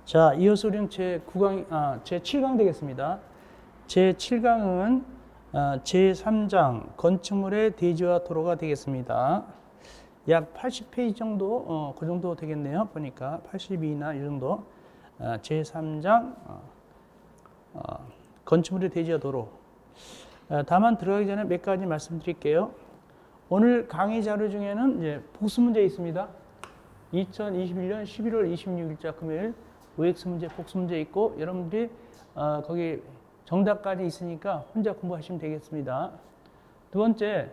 자, 이어서 우리는 제7강 되겠습니다. 제7강은 제3장 건축물의 대지와 도로가 되겠습니다. 약 80페이지 정도, 그 정도 되겠네요. 보니까 82나 이 정도. 제3장 건축물의 대지와 도로. 다만 들어가기 전에 몇 가지 말씀드릴게요. 오늘 강의 자료 중에는 이제 복수 문제 있습니다. 2021년 11월 26일자 금요일 OX 문제, 복수 문제 있고 여러분들이 거기 정답까지 있으니까 혼자 공부하시면 되겠습니다. 두 번째,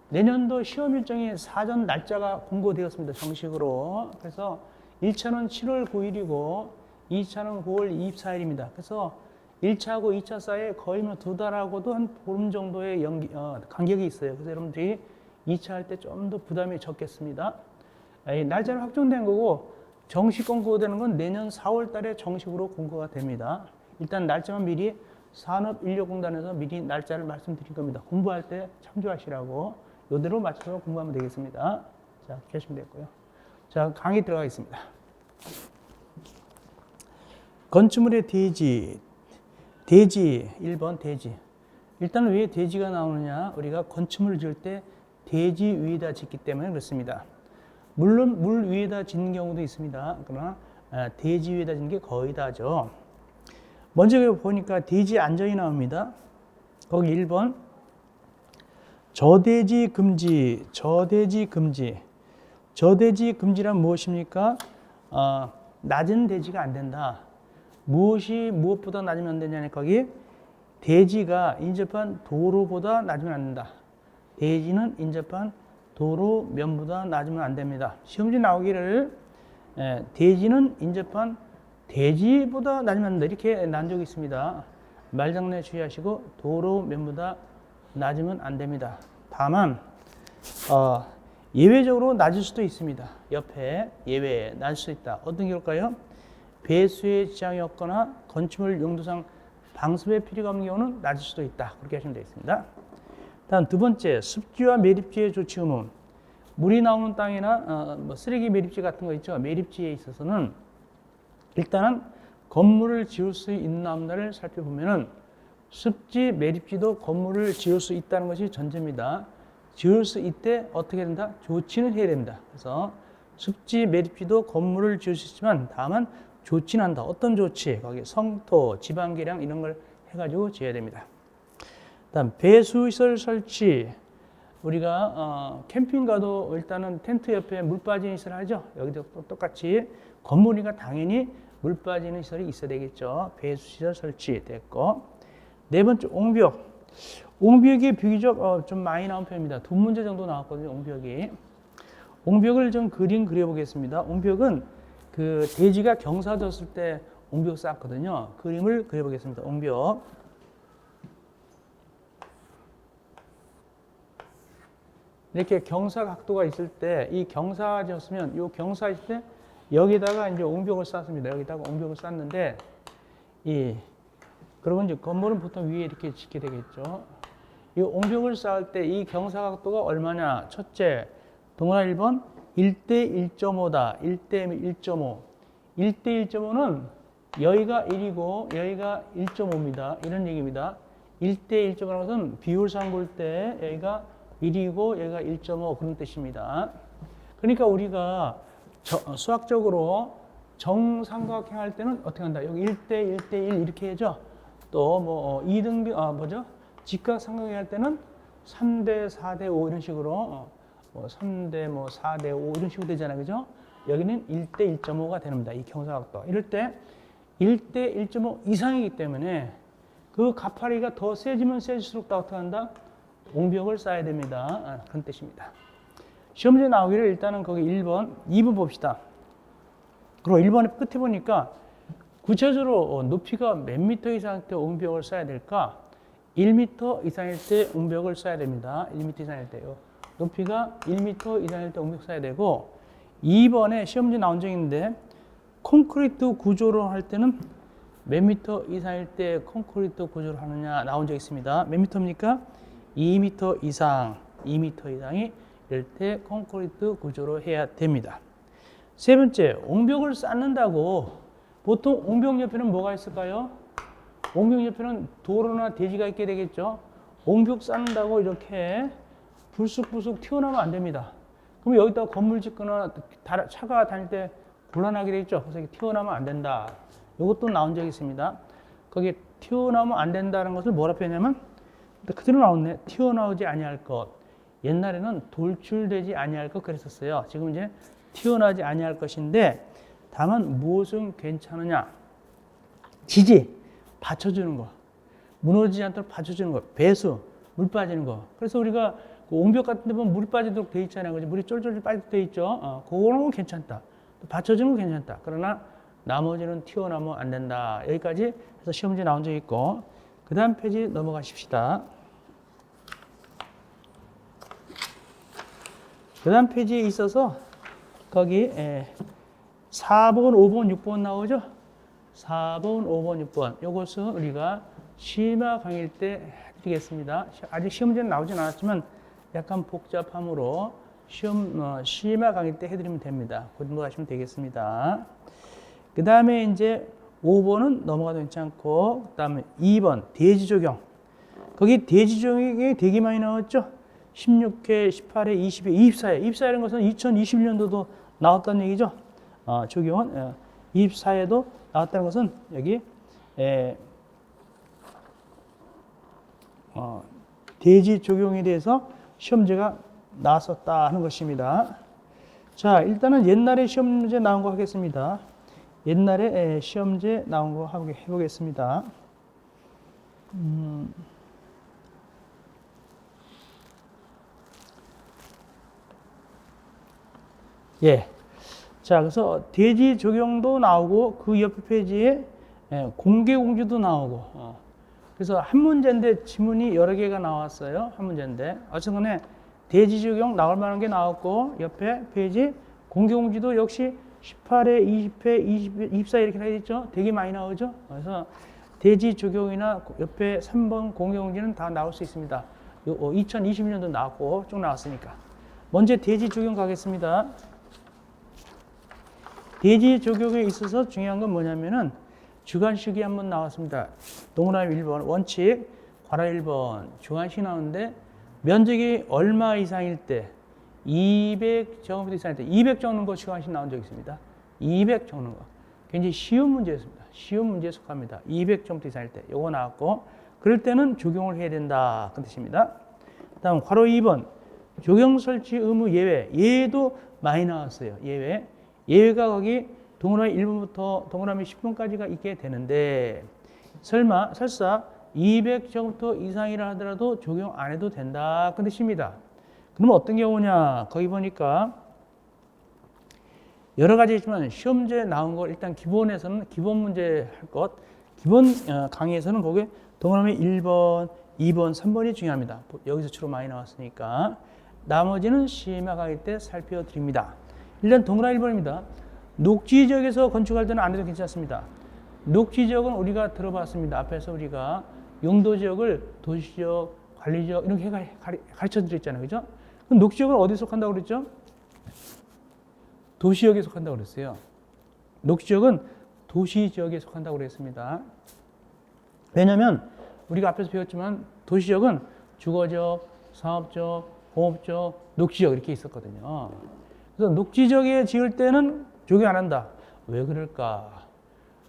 내년도 시험 일정이 사전 날짜가 공고되었습니다. 정식으로. 그래서 1차는 7월 9일이고 2차는 9월 24일입니다. 그래서 1차하고 2차 사이에 거의 두 달하고도 한 보름 정도의 간격이 있어요. 그래서 여러분들이 2차 할 때 좀 더 부담이 적겠습니다. 날짜는 확정된 거고 정식 공고되는 건 내년 4월 달에 정식으로 공고가 됩니다. 일단 날짜만 미리 산업인력공단에서 미리 날짜를 말씀드린 겁니다. 공부할 때 참조하시라고 이대로 맞춰서 공부하면 되겠습니다. 자, 계시면 됐고요. 자, 강의 들어가겠습니다. 건축물의 대지 1번 대지. 일단 왜 대지가 나오느냐? 우리가 건축물을 지을 때 대지 위에다 짓기 때문에 그렇습니다. 물론 물 위에다 짓는 경우도 있습니다. 그러나 대지 위에다 짓는 게 거의 다죠. 먼저 보니까 대지 안전이 나옵니다. 거기 1번 저대지 금지. 저대지 금지란 무엇입니까? 낮은 대지가 안 된다. 무엇이 무엇보다 낮으면 안 되냐니 거기 대지가 인접한 도로보다 낮으면 안 된다. 대지는 인접한 도로 면보다 낮으면 안 됩니다. 시험지 나오기를 대지는 인접한 대지보다 낮으면 안 된다. 이렇게 난 적이 있습니다. 말장난에 주의하시고 도로 면보다 낮으면 안 됩니다. 다만 예외적으로 낮을 수도 있습니다. 옆에 예외에 낮을 수 있다. 어떤 경우일까요? 배수의 지장이 없거나 건축물 용도상 방습의 필요가 없는 경우는 낮을 수도 있다. 그렇게 하시면 되겠습니다. 다음 두 번째, 습지와 매립지의 조치 의무. 물이 나오는 땅이나 쓰레기 매립지 같은 거 있죠. 매립지에 있어서는 일단은 건물을 지을 수 있는 없나를 살펴보면은 습지, 매립지도 건물을 지을 수 있다는 것이 전제입니다. 지을 수 있대 어떻게 된다? 조치는 해야 됩니다. 그래서 습지, 매립지도 건물을 지을 수 있지만 다만 조치는 한다. 어떤 조치? 거기 성토, 지방계량 이런 걸 해가지고 지어야 됩니다. 다음 배수시설 설치. 우리가 캠핑 가도 일단은 텐트 옆에 물 빠지는 시설 하죠. 여기도 똑같이 건물이니까 당연히 물 빠지는 시설이 있어야 되겠죠. 배수시설 설치 됐고, 네 번째 옹벽. 옹벽이 비교적 좀 많이 나온 편입니다. 두 문제 정도 나왔거든요. 옹벽이. 옹벽을 좀 그림 그려보겠습니다. 옹벽은 그 대지가 경사졌을 때 옹벽 쌓았거든요. 그림을 그려보겠습니다. 옹벽. 이렇게 경사 각도가 있을 때, 이 경사가 졌으면, 이 경사 있을 때, 여기다가 이제 옹벽을 쌓습니다. 여기다가 옹벽을 쌓는데, 그러고 이제 건물은 보통 위에 이렇게 짓게 되겠죠. 이 옹벽을 쌓을 때 이 경사 각도가 얼마냐? 첫째, 동그라 1번, 1대 1.5다. 1대 1.5. 1대 1.5는 여기가 1이고, 여기가 1.5입니다. 이런 얘기입니다. 1대 1.5라는 것은 비율상 볼 때, 여기가 1이고 여기가 1.5 그런 뜻입니다. 그러니까 우리가 수학적으로 정삼각형 할 때는 어떻게 한다? 여기 1대 1대 1 이렇게 해죠. 또 뭐 2등비 직각삼각형 할 때는 3대 4대 5 이런 식으로 3대 4대 5 이런 식으로 되잖아요. 그죠? 여기는 1대 1.5가 됩니다. 이 경사각도. 이럴 때 1대 1.5 이상이기 때문에 그 가파리가 더 세지면 세질수록 다 어떻게 한다? 옹벽을 쌓아야 됩니다. 그런 뜻입니다. 시험지에 나오기를 일단은 거기 1번, 2번 봅시다. 그리고 1번의 끝에 보니까 구체적으로 높이가 몇 미터 이상일 때 옹벽을 쌓아야 될까? 1미터 이상일 때 옹벽을 쌓아야 됩니다. 1미터 이상일 때요. 높이가 1미터 이상일 때 옹벽 쌓아야 되고 2번에 시험지 나온 적이 있는데 콘크리트 구조로 할 때는 몇 미터 이상일 때 콘크리트 구조를 하느냐 나온 적이 있습니다. 몇 미터입니까? 2m 이상, 2m 이상이 이럴 때 콘크리트 구조로 해야 됩니다. 세 번째, 옹벽을 쌓는다고 보통 옹벽 옆에는 뭐가 있을까요? 옹벽 옆에는 도로나 대지가 있게 되겠죠. 옹벽 쌓는다고 이렇게 불쑥불쑥 튀어나오면 안 됩니다. 그럼 여기다가 건물 짓거나 차가 다닐 때 곤란하게 되겠죠. 그래서 이렇게 튀어나오면 안 된다. 이것도 나온 적이 있습니다. 거기에 튀어나오면 안 된다는 것을 뭐라 표현하냐면 그대로 나왔네. 튀어나오지 아니할 것. 옛날에는 돌출되지 아니할 것 그랬었어요. 지금 이제 튀어나오지 아니할 것인데 다만 무엇은 괜찮으냐? 지지, 받쳐주는 거. 무너지지 않도록 받쳐주는 거. 배수, 물 빠지는 거. 그래서 우리가 그 옹벽 같은 데 보면 물이 빠지도록 돼 있잖아요. 그죠? 물이 쫄쫄 빠지도록 돼 있죠. 그거는 괜찮다. 받쳐주는 건 괜찮다. 그러나 나머지는 튀어나오면 안 된다. 여기까지 해서 시험 문제 나온 적이 있고 그 다음 페이지 넘어가십시다. 그 다음 페이지에 있어서 거기 4번, 5번, 6번 나오죠? 4번, 5번, 6번. 이것은 우리가 심화 강의일 때 해드리겠습니다. 아직 시험 문제는 나오진 않았지만 약간 복잡함으로 심화 강의 때 해드리면 됩니다. 공부하시면 되겠습니다. 그 다음에 이제 5번은 넘어가도 괜찮고, 그 다음에 2번 대지 적용. 거기 대지 적용이 되게 많이 나왔죠? 16회, 18회, 20회, 24회. 24회라는 것은 2021년도도 나왔다는 얘기죠. 적용은 24회도 나왔다는 것은 여기 대지 적용에 대해서 시험제가 나왔었다 하는 것입니다. 자, 일단은 옛날에 시험 문제 나온 거 하겠습니다. 옛날에 시험제 나온 거 해보겠습니다. 예. 자, 그래서 대지 적용도 나오고 그 옆에 페이지에 공개 공지도 나오고. 그래서 한 문제인데 지문이 여러 개가 나왔어요. 한 문제인데. 어쨌든 대지 적용 나올 만한 게 나왔고 옆에 페이지 공개 공지도 역시 18회, 20회, 20회, 24회 이렇게 나와 있죠. 되게 많이 나오죠. 그래서 대지 적용이나 옆에 3번 공개 공지는 다 나올 수 있습니다. 2020년도 나왔고 쭉 나왔으니까. 먼저 대지 적용 가겠습니다. 대지 적용에 있어서 중요한 건 뭐냐면은 주관식이 한번 나왔습니다. 동그라미 1번 원칙, 괄호 1번 주관식 나오는데 면적이 얼마 이상일 때 200제곱미터 이상일 때 200 적는 거 주관식 나온 적 있습니다. 200 적는 거. 굉장히 쉬운 문제였습니다. 쉬운 문제에 속합니다. 200제곱미터 이상일 때 요거 나왔고 그럴 때는 적용을 해야 된다 그 뜻입니다. 다음 괄호 2번 적용 설치 의무 예외. 예외도 많이 나왔어요. 예외. 예외가 거기 동그라미 1번부터 동그라미 10번까지가 있게 되는데 설사 200제곱미터 이상이라 하더라도 적용 안 해도 된다 그 뜻입니다. 그러면 어떤 경우냐? 거기 보니까 여러 가지 있지만 시험제 나온 거 일단 기본에서는 기본 문제 할 것 기본 강의에서는 거기 동그라미 1번, 2번, 3번이 중요합니다. 여기서 주로 많이 나왔으니까 나머지는 심화 강의 때 살펴드립니다. 일단 동그라미 1번입니다. 녹지지역에서 건축할 때는 안 해도 괜찮습니다. 녹지지역은 우리가 들어봤습니다. 앞에서 우리가 용도지역을 도시지역, 관리지역 이렇게 가르쳐 드렸잖아요. 그죠? 그럼 녹지지역은 어디에 속한다고 그랬죠? 도시지역에 속한다고 그랬어요. 녹지지역은 도시지역에 속한다고 그랬습니다. 왜냐하면 우리가 앞에서 배웠지만 도시지역은 주거지역, 상업지역, 공업지역, 녹지지역 이렇게 있었거든요. 그래서 녹지지역에 지을 때는 적용 안 한다. 왜 그럴까?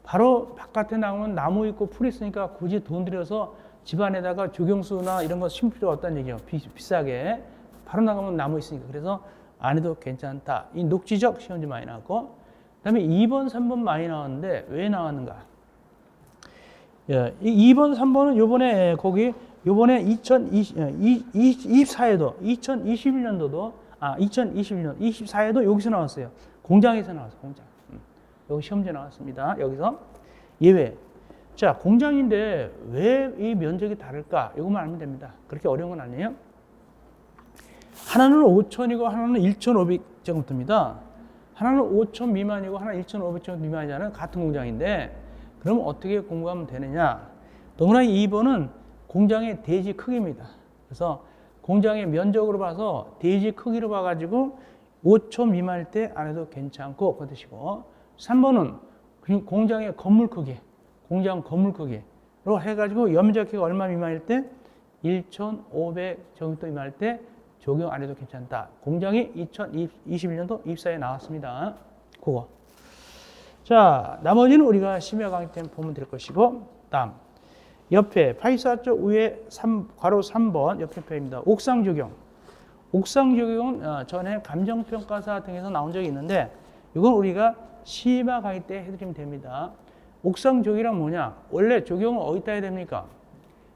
바로 바깥에 나오면 나무 있고 풀 있으니까 굳이 돈 들여서 집안에다가 조경수나 이런 거 심을 필요가 없다는 얘기예요. 비싸게. 바로 나가면 나무 있으니까. 그래서 안 해도 괜찮다. 이 녹지적 시험지 많이 나왔고 그 다음에 2번, 3번 많이 나왔는데 왜 나왔는가? 예, 이 2번, 3번은 요번에 거기 요번에 2024에도 2021년도도 2021년 24에도 여기서 나왔어요. 공장에서 나왔어요. 공장. 여기 시험제 나왔습니다. 여기서 예외. 자, 공장인데 왜 이 면적이 다를까? 이것만 알면 됩니다. 그렇게 어려운 건 아니에요. 하나는 5,000이고 하나는 1,500제곱미터입니다. 하나는 5,000 미만이고 하나는 1,500제곱미터 미만이잖아요. 같은 공장인데 그럼 어떻게 공부하면 되느냐? 동그라미 2번은 공장의 대지 크기입니다. 그래서 공장의 면적으로 봐서 대지 크기로 봐가지고 5초 미만일 때 안 해도 괜찮고 그 뜻이고 3번은 공장의 건물 크기, 공장 건물 크기로 해가지고 연면적기가 얼마 미만일 때 1,500 정도 미만일 때 적용 안 해도 괜찮다. 공장이 2021년도 입사에 나왔습니다. 그거. 자, 나머지는 우리가 심야 강의 때 보면 될 것이고, 다음. 옆에 84쪽 위에 괄호 3번 옆에 표입니다. 옥상 적용. 옥상 적용은 전에 감정평가사 등에서 나온 적이 있는데, 이건 우리가 심야 강의 때 해드리면 됩니다. 옥상 적용이란 뭐냐? 원래 적용을 어디다 해야 됩니까?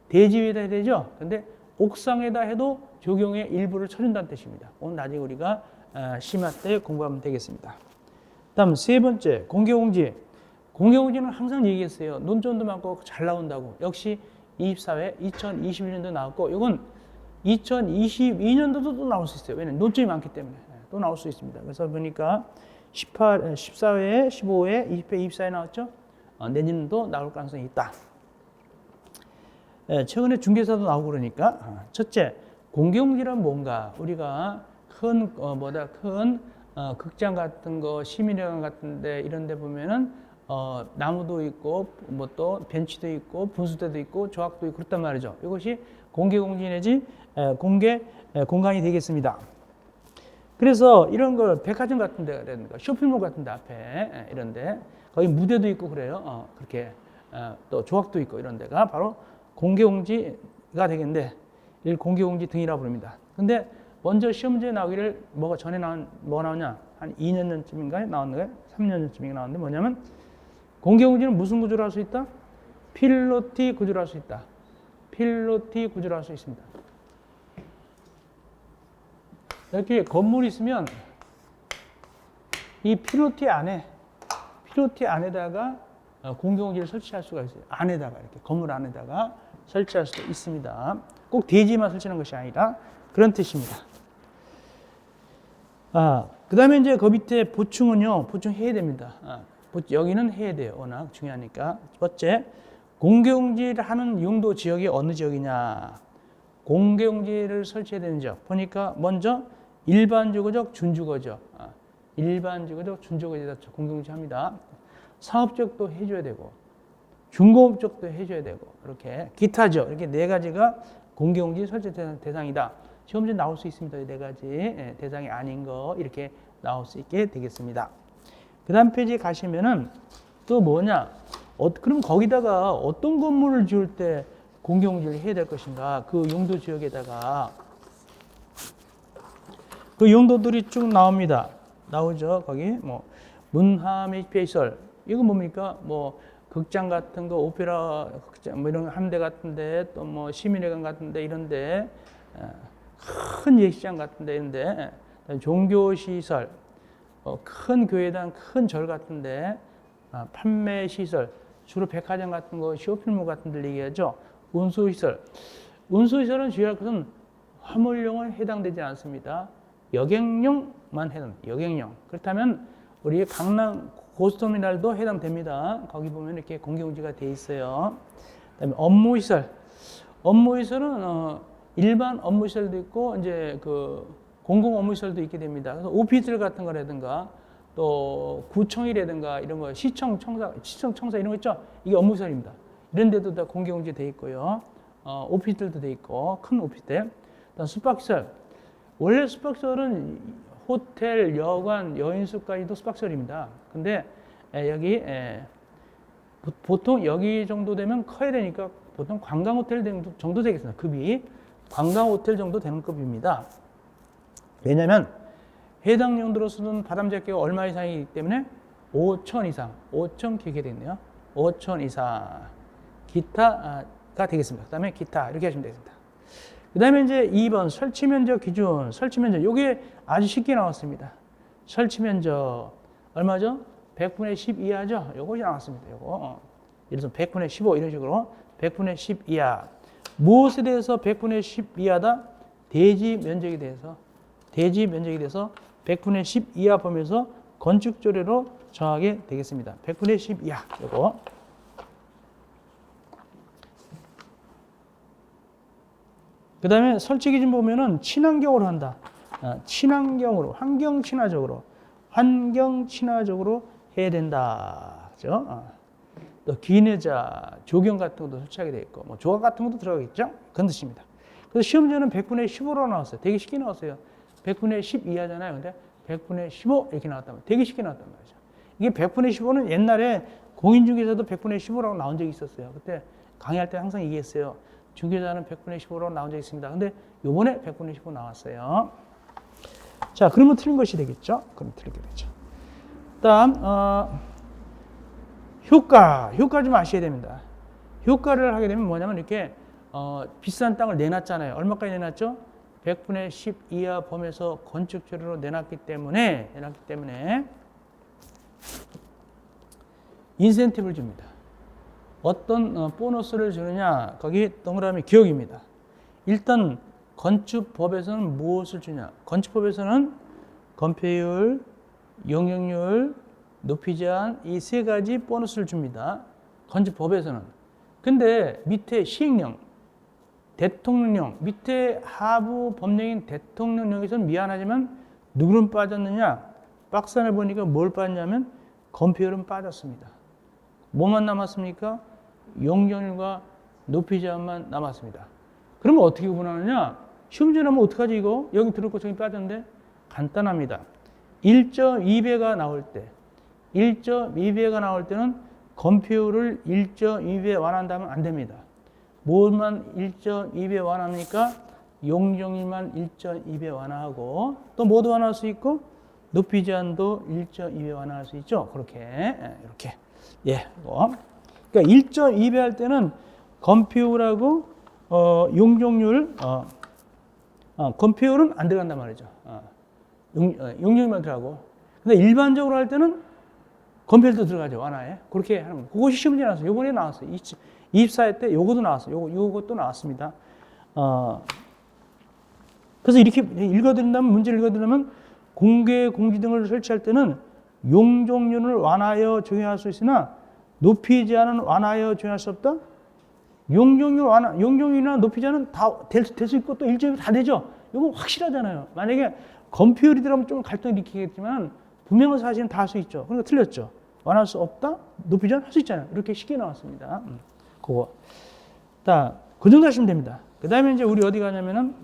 대지 위에다 해야 되죠? 근데 옥상에다 해도 적용의 일부를 쳐준다는 뜻입니다. 오늘 나중에 우리가 심야 때 공부하면 되겠습니다. 다음 세 번째, 공개공지. 공개공지는 항상 얘기했어요. 논점도 많고 잘 나온다고. 역시 이입사회 2021년도 나왔고, 이건 2022년도도 또 나올 수 있어요. 왜냐면 논점이 많기 때문에 또 나올 수 있습니다. 그래서 보니까 14회, 15회, 20회, 24회 나왔죠? 내년도 나올 가능성이 있다. 최근에 중개사도 나오고 그러니까 첫째, 공개공지란 뭔가 우리가 큰 극장 같은 거, 시민회관 같은데 이런 데 보면은 나무도 있고 뭐 또 벤치도 있고 분수대도 있고 조각도 있고 그렇단 말이죠. 이것이 공개공지 내지 공개 공간이 되겠습니다. 그래서 이런 걸 백화점 같은 데라든가 쇼핑몰 같은 데 앞에 이런 데 거기 무대도 있고 그래요. 그렇게 또 조각도 있고 이런 데가 바로 공개공지가 되겠는데 이를 공개공지 등이라고 부릅니다. 근데 먼저 시험 문제 나오기를 뭐가 전에 뭐 나오냐? 한 2년 전쯤인가요? 나왔는데 3년 전쯤인가 나왔는데 뭐냐면 공개공지는 무슨 구조로 할 수 있다? 필로티 구조로 할 수 있다. 필로티 구조로 할 수 있습니다. 이렇게 건물이 있으면 이 필로티 안에다가 공개공지를 설치할 수가 있어요. 안에다가 이렇게 건물 안에다가 설치할 수도 있습니다. 꼭 대지만 설치하는 것이 아니라 그런 뜻입니다. 그 다음에 이제 그 밑에 보충은요, 보충해야 됩니다. 여기는 해야 돼요. 워낙 중요하니까. 첫째, 공개공지를 하는 용도 지역이 어느 지역이냐. 공개공지를 설치해야 되는 지역. 보니까 먼저 일반주거적, 준주거적. 일반주거적, 준주거적 공개공지 합니다. 상업적도 해줘야 되고, 중공업적도 해줘야 되고, 이렇게 기타죠. 이렇게 네 가지가 공개공지 설치 대상이다. 시험지 나올 수 있습니다. 이 네 가지 대상이 아닌 거 이렇게 나올 수 있게 되겠습니다. 그 다음 페이지에 가시면은 또 뭐냐? 그럼 거기다가 어떤 건물을 지을 때 공개공지를 해야 될 것인가? 그 용도 지역에다가 그 용도들이 쭉 나옵니다. 나오죠. 거기 뭐 문화 및 페이셜 이거 뭡니까? 뭐 극장 같은 거, 오페라 극장 뭐 이런 함대 같은데 또 뭐 시민회관 같은데 이런데 큰 예식장 같은데 이런데 종교 시설, 큰 교회당 큰 절 같은데 판매 시설 주로 백화점 같은 거, 쇼핑몰 같은 데 얘기하죠. 운수시설. 운수시설은 주의할 것은 화물용은 해당되지 않습니다. 여객용만 여객용. 그렇다면 우리 강남 고속터미널도 해당됩니다. 거기 보면 이렇게 공개공지가 돼 있어요. 그다음에 업무시설. 업무시설은 일반 업무시설도 있고 이제 그 공공 업무시설도 있게 됩니다. 그래서 오피스텔 같은 거라든가 또 구청이라든가 이런 거 시청 청사 이런 거 있죠. 이게 업무시설입니다. 이런 데도 다 공개공지 돼 있고요. 오피스텔도 돼 있고 큰 오피스텔. 그다음 숙박시설. 원래 숙박시설은 호텔, 여관, 여인숙까지도 숙박시설입니다. 근데 여기 보통 여기 정도 되면 커야 되니까 보통 관광호텔 정도 되겠습니다. 급이 관광호텔 정도 되는 급입니다. 왜냐하면 해당 용도로 쓰는 바람잡기가 얼마 이상이기 때문에 5천 이상, 5천 기계 되겠네요. 5천 이상 기타가 되겠습니다. 그 다음에 기타 이렇게 하시면 되겠습니다. 그 다음에 이제 2번 설치면적 기준. 설치면적 이게 아주 쉽게 나왔습니다. 설치면적 얼마죠? 100분의 10 이하죠? 요것이 나왔습니다. 요거 예를 들어서 100분의 15 이런 식으로 100분의 10 이하. 무엇에 대해서 100분의 10 이하다? 대지 면적에 대해서 100분의 10 이하 범위에서 건축조례로 정하게 되겠습니다. 100분의 10 이하 요거. 그 다음에 설치 기준 보면은 친환경으로 한다. 친환경으로, 환경 친화적으로 해야 된다. 그죠? 또 기내자, 조경 같은 것도 설치하게 돼 있고, 뭐 조각 같은 것도 들어가겠죠? 그런 뜻입니다. 그래서 시험지는 100분의 15로 나왔어요. 되게 쉽게 나왔어요. 100분의 10 이하잖아요. 근데 100분의 15 이렇게 나왔단 말이에요. 되게 쉽게 나왔단 말이죠. 이게 100분의 15는 옛날에 공인중개사도 100분의 15라고 나온 적이 있었어요. 그때 강의할 때 항상 얘기했어요. 중개사는 100분의 15라고 나온 적이 있습니다. 근데 요번에 100분의 15 나왔어요. 자, 그러면 틀린 것이 되겠죠? 그럼 틀리게 되죠. 다음, 효과 좀 아셔야 됩니다. 효과를 하게 되면 뭐냐면 이렇게 비싼 땅을 내놨잖아요. 얼마까지 내놨죠? 100분의 10 이하 범에서 건축 재료로 내놨기 때문에 인센티브를 줍니다. 어떤 보너스를 주느냐? 거기 동그라미 기억입니다. 일단 건축법에서는 무엇을 주냐? 건축법에서는 건폐율, 용적률, 높이 제한 이 세 가지 보너스를 줍니다. 건축법에서는. 근데 밑에 시행령, 대통령령, 밑에 하부 법령인 대통령령에서는 미안하지만 누구는 빠졌느냐? 박스 안에 보니까 뭘 빠졌냐면 건폐율은 빠졌습니다. 뭐만 남았습니까? 용적률과 높이 제한만 남았습니다. 그러면 어떻게 구분하느냐? 시험지 나면 어떡하지 이거? 여기 들을 거 저기 빠졌는데? 간단합니다. 1.2배가 나올 때 1.2배가 나올 때는 건폐율을 1.2배 완화한다면 안 됩니다. 뭘만 1.2배 완화합니까? 용적률만 1.2배 완화하고 또 뭐도 완화할 수 있고 높이 제한도 1.2배 완화할 수 있죠. 그렇게 이렇게 그러니까 1.2배 할 때는 건폐율하고 용적률 건폐율은 안 들어간단 말이죠. 용적률만 들어가고 근데 일반적으로 할 때는 건폐율도 들어가죠. 완화에. 그렇게 하는 거예요. 그것이 시험지에 나왔어요. 요번에 나왔어요. 24회 때 요것도 나왔어요. 요것도 나왔습니다. 그래서 이렇게 읽어드린다면, 문제를 읽어드리면 공개 공지 등을 설치할 때는 용적률을 완화하여 적용할 수 있으나 높이 제한은 완화하여 적용할 수 없다? 용적률이나 높이 제한은 다 될 수 있고 또 일정이 다 되죠? 이건 확실하잖아요. 만약에 건폐율이 들어가면 좀 갈등을 일으키겠지만 분명한 사실은 다 할 수 있죠. 그러니까 틀렸죠. 완화할 수 없다? 높이 제한 할 수 있잖아요. 이렇게 쉽게 나왔습니다. 그거. 그 정도 하시면 됩니다. 그 다음에 이제 우리 어디 가냐면은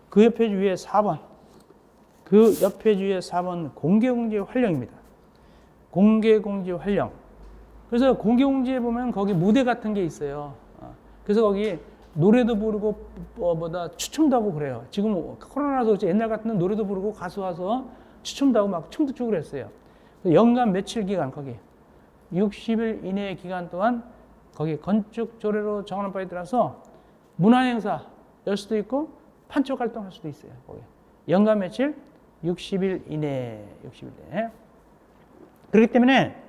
그 옆에 위에 4번. 그 옆에 주위에 4번 공개공지 활용입니다. 공개공지 활용. 그래서 공개공지에 보면 거기 무대 같은 게 있어요. 그래서 거기 노래도 부르고 추첨도 하고 그래요. 지금 코로나라서 옛날 같은 노래도 부르고 가수 와서 추첨도 하고 막 춤도 추고 그랬어요. 연간 며칠 기간 거기 60일 이내의 기간 동안 거기 건축 조례로 정하는 바에 따라서 문화행사 열 수도 있고 판촉 활동할 수도 있어요. 거기 연간 며칠 60일 이내. 그렇기 때문에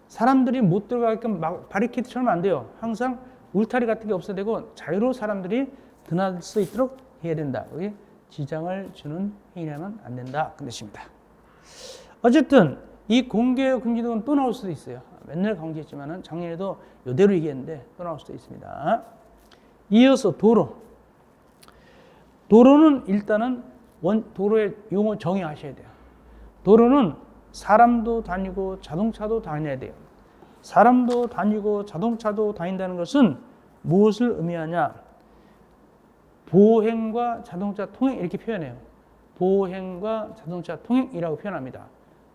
사람들이 못 들어가게끔 막 바리케이드 쳐놓으면 안 돼요. 항상 울타리 같은 게 없어야 되고 자유로 사람들이 드날 수 있도록 해야 된다. 거기 지장을 주는 행위라면 안 된다. 그 뜻입니다. 어쨌든 이 공개 금지등은 또 나올 수도 있어요. 맨날 강조했지만은 작년에도 이대로 얘기했는데 또 나올 수도 있습니다. 이어서 도로. 도로는 일단은 도로의 용어 정의하셔야 돼요. 도로는 사람도 다니고 자동차도 다녀야 돼요. 사람도 다니고 자동차도 다닌다는 것은 무엇을 의미하냐? 보행과 자동차 통행 이렇게 표현해요. 보행과 자동차 통행이라고 표현합니다.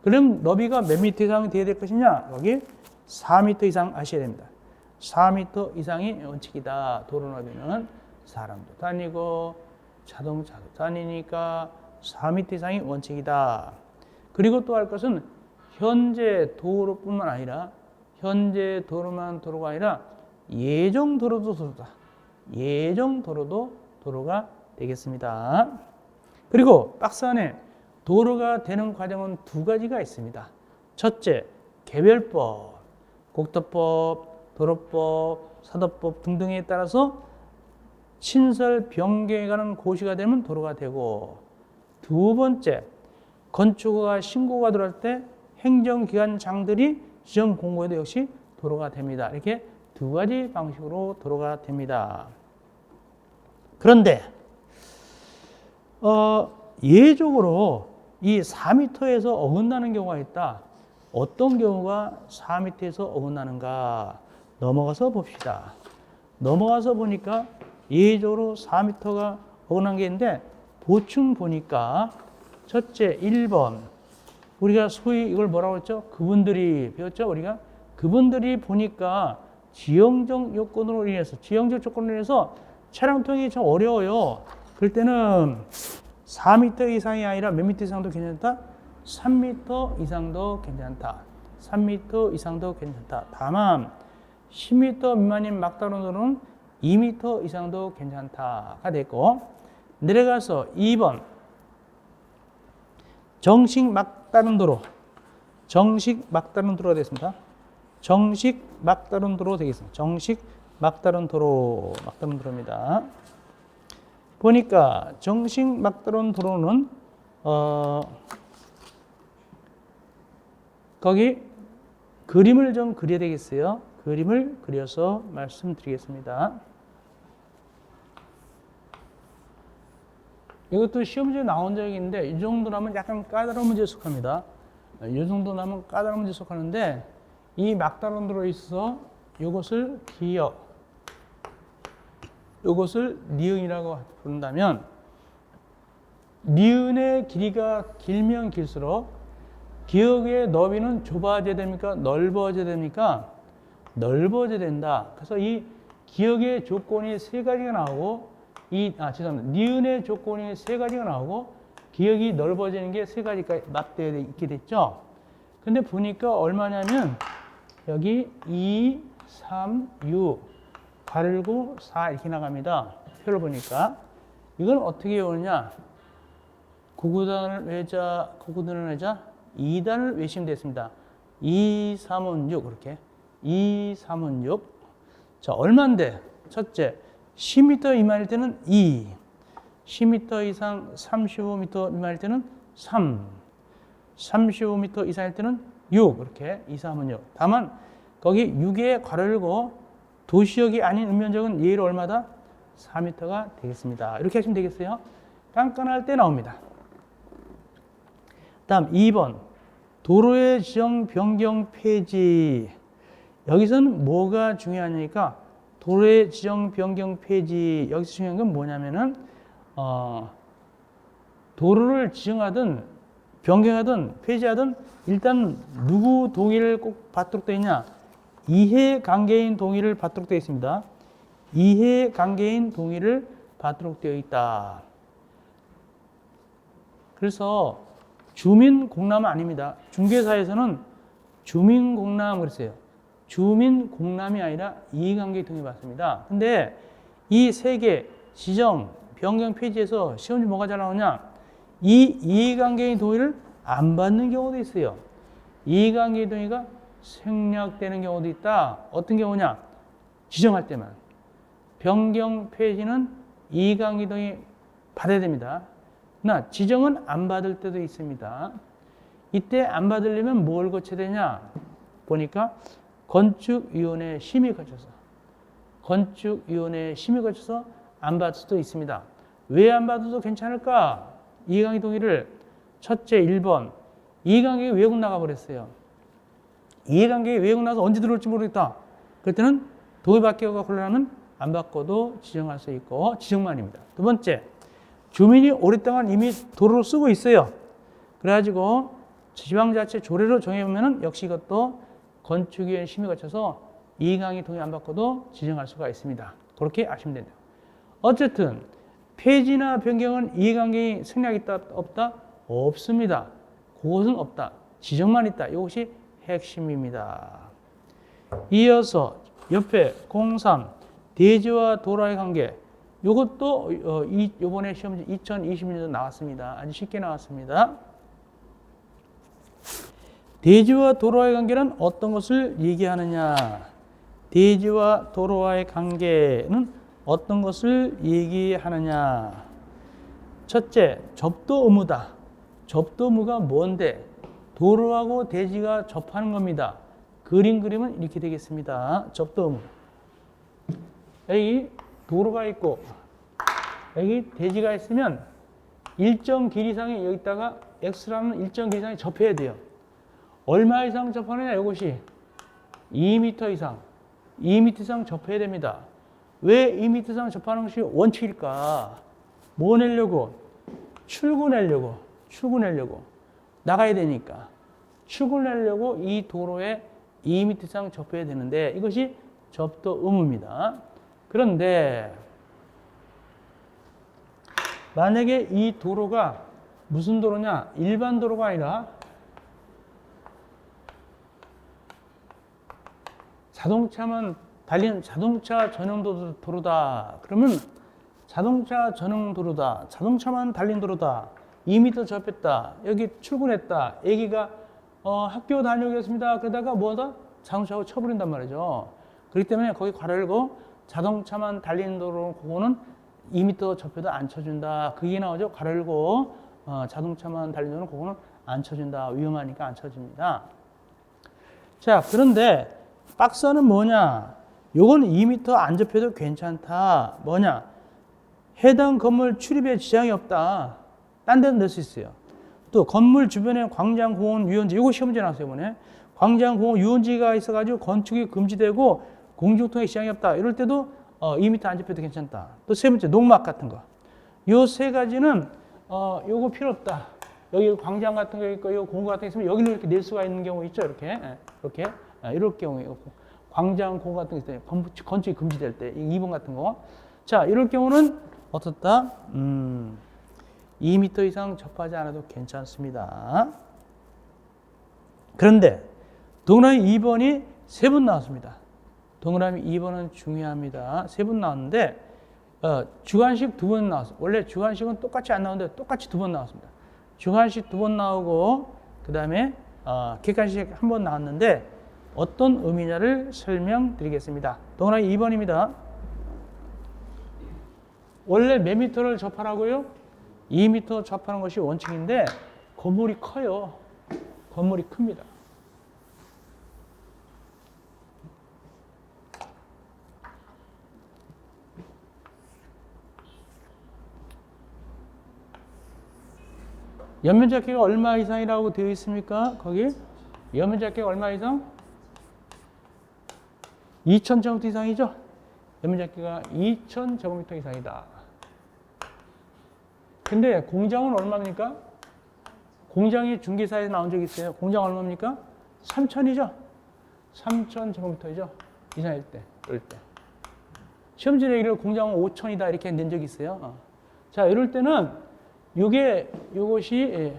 그럼 너비가 몇 미터 이상이 돼야 될 것이냐? 여기 4미터 이상 하셔야 됩니다. 4미터 이상이 원칙이다. 도로 너비는 사람도 다니고 자동차도 다니니까 4미터 이상이 원칙이다. 그리고 또 할 것은 현재 도로뿐만 아니라 현재 도로가 아니라 예정 도로도 도로다. 예정 도로도 도로가 되겠습니다. 그리고 박스 안에 도로가 되는 과정은 두 가지가 있습니다. 첫째, 개별법, 국토법, 도로법, 사도법 등등에 따라서 신설 변경에 관한 고시가 되면 도로가 되고, 두 번째, 건축허가 신고가 들어갈 때 행정기관장들이 지정 공고에도 역시 도로가 됩니다. 이렇게 두 가지 방식으로 도로가 됩니다. 그런데 예적으로 이 4m에서 어긋나는 경우가 있다. 어떤 경우가 4m에서 어긋나는가 넘어가서 봅시다. 넘어가서 보니까 예외적으로 4m가 어긋난 게 있는데 보충 보니까 첫째 1번 우리가 소위 이걸 뭐라고 했죠? 그분들이 배웠죠? 우리가 그분들이 보니까 지형적 요건으로 인해서 지형적 조건으로 인해서 차량 통행이 좀 어려워요. 그럴 때는 4m 이상이 아니라 몇 m 이상도 괜찮다? 3m 이상도 괜찮다. 3m 이상도 괜찮다. 다만 10m 미만인 막다른 도로는 2m 이상도 괜찮다가 됐고 내려가서 2번 정식 막다른 도로 정식 막다른 도로가 되겠습니다. 정식 막다른 도로 되겠습니다. 정식 막다른 도로입니다. 보니까 정식 막다른 도로는 거기 그림을 좀 그려야 되겠어요. 그림을 그려서 말씀드리겠습니다. 이것도 시험 문제 나온 적이 있는데 이 정도라면 약간 까다로운 문제에 속합니다. 이 정도라면 까다로운 문제에 속하는데 이 막다른 도로에 있어서 이것을 기역, 이것을 니은이라고 부른다면 니은의 길이가 길면 길수록 기역의 너비는 좁아져야 됩니까? 넓어져야 됩니까? 넓어져야 된다. 그래서 이 기역의 조건이 세 가지가 나오고 죄송합니다. 니은의 조건이 세 가지가 나오고 기역이 넓어지는 게 세 가지가 맞대어 있게 됐죠. 근데 보니까 얼마냐면 여기 2, 3, 6, 가르고 4 이렇게 나갑니다. 표를 보니까 이건 어떻게 오느냐? 9구단을 외자, 9구단을 외자, 2단을 외시면 됐습니다. 2, 3은 6 이렇게 2, 3은 6. 자, 얼마인데? 첫째 10m 미만일 때는 2, 10m 이상 35m 미만일 때는 3, 35m 이상일 때는 6 이렇게 2, 3은 6. 다만 거기 6에 괄호 열고 도시역이 아닌 읍면적은 예로 얼마다? 4m가 되겠습니다. 이렇게 하시면 되겠어요. 깐깐할 때 나옵니다. 다음 2번 도로의 지정 변경 폐지. 여기서는 뭐가 중요하니까 도로의 지정 변경 폐지 여기서 중요한 건 뭐냐면은 도로를 지정하든 변경하든 폐지하든 일단 누구 동의를 꼭 받도록 되어 있냐? 이해관계인 동의를 받도록 되어 있습니다. 이해관계인 동의를 받도록 되어 있다. 그래서 주민공람은 아닙니다. 중개사에서는 주민공람 그랬어요. 주민공람이 아니라 이해관계 동의 받습니다. 근데 이 세 개 지정, 변경, 폐지에서 시험지 뭐가 잘 나오냐? 이 이해관계인 동의를 안 받는 경우도 있어요. 이해관계 동의가 생략되는 경우도 있다. 어떤 경우냐? 지정할 때만. 변경, 폐지는 이해관계 동의 받아야 됩니다. 그러나 지정은 안 받을 때도 있습니다. 이때 안 받으려면 뭘 거쳐야 되냐? 보니까 건축위원회 심의 거쳐서 안 받을 수도 있습니다. 왜 안 받아도 괜찮을까? 이해관계 동의를 첫째 1번 이해관계가 외국 나가버렸어요. 이해관계가 외국 나서 언제 들어올지 모르겠다. 그럴 때는 동의받기가 곤란하면 안 받고도 지정할 수 있고 지정만입니다. 두 번째 주민이 오랫동안 이미 도로를 쓰고 있어요. 그래가지고 지방자치 조례로 정해보면 역시 이것도 건축위원회 심의 거쳐서 이해관계 동의 안 받고도 지정할 수가 있습니다. 그렇게 아시면 됩니다. 어쨌든 폐지나 변경은 이해관계의 생략이 있다 없다? 없습니다. 그것은 없다. 지정만 있다. 이것이 핵심입니다. 이어서 옆에 03 대지와 도로의 관계. 이것도 이번에 시험지 2020년도 나왔습니다. 아주 쉽게 나왔습니다. 대지와 도로와의 관계는 어떤 것을 얘기하느냐? 대지와 도로와의 관계는 어떤 것을 얘기하느냐? 첫째, 접도 의무다. 접도 의무가 뭔데? 도로하고 대지가 접하는 겁니다. 그림 그리면 이렇게 되겠습니다. 접도 의무. 여기 도로가 있고 여기 대지가 있으면 일정 길이 이상에 여기다가 X라는 일정 길이 이상에 접해야 돼요. 얼마 이상 접하느냐? 이것이 2m 이상. 2m 이상 접해야 됩니다. 왜 2m 이상 접하는 것이 원칙일까? 뭐 내려고? 출구내려고. 나가야 되니까. 출구내려고 이 도로에 2m 이상 접해야 되는데 이것이 접도 의무입니다. 그런데 만약에 이 도로가 무슨 도로냐? 일반 도로가 아니라 자동차만 달리는 자동차 전용 도로다. 그러면 자동차 전용 도로다. 자동차만 달린 도로다. 2m 접했다. 여기 출근했다. 애기가 학교 다녀오겠습니다. 그러다가 뭐다? 자동차하고 쳐버린단 말이죠. 그렇기 때문에 거기 괄호 열고 자동차만 달리는 도로 그거는 2m 접해도 안 쳐준다. 그게 나오죠. 괄호 열고 자동차만 달리는 도로는 그거는 안 쳐준다. 위험하니까 안 쳐줍니다. 자, 그런데 박스는 뭐냐? 요건 2m 안 접해도 괜찮다. 뭐냐? 해당 건물 출입에 지장이 없다. 딴 데는 낼 수 있어요. 또 건물 주변에 광장, 공원, 유원지, 이거 시험 문제 나왔어요, 이번에. 광장, 공원, 유원지가 있어가지고 건축이 금지되고 공중통에 지장이 없다. 이럴 때도 2m 안 접해도 괜찮다. 또 세 번째, 농막 같은 거. 요 세 가지는 요거 필요 없다. 여기 광장 같은 거 있고, 요 공원 같은 거 있으면 여기는 이렇게 낼 수가 있는 경우 있죠, 이렇게. 이렇게. 이럴 경우에 광장, 공원 같은 거 있을 때 건축이 금지될 때, 2번 같은 거. 자, 이럴 경우는 어떻다? 2m 이상 접하지 않아도 괜찮습니다. 그런데 동그라미 2번이 3번 나왔습니다. 동그라미 2번은 중요합니다. 3번 나왔는데 주관식 2번 나왔어요. 원래 주관식은 똑같이 안 나오는데 똑같이 2번 나왔습니다. 주관식 2번 나오고 그 다음에 객관식 1번 나왔는데 어떤 의미냐를 설명드리겠습니다. 동그라미 2번입니다. 원래 몇 미터를 접하라고요? 2m 접하는 것이 원칙인데 건물이 커요. 건물이 큽니다. 연면적기가 얼마 이상이라고 되어 있습니까? 거기 연면적기가 얼마 이상? 2000제곱미터 이상이죠? 연면적기가 2000제곱미터 이상이다. 근데 공장은 얼마입니까? 공장이 중개사에서 나온 적이 있어요. 공장 얼마입니까? 3000이죠? 3000제곱미터이죠? 이상일 때, 이럴 때. 시험지 내기를 공장은 5000이다 이렇게 낸 적이 있어요. 자, 이럴 때는 요것이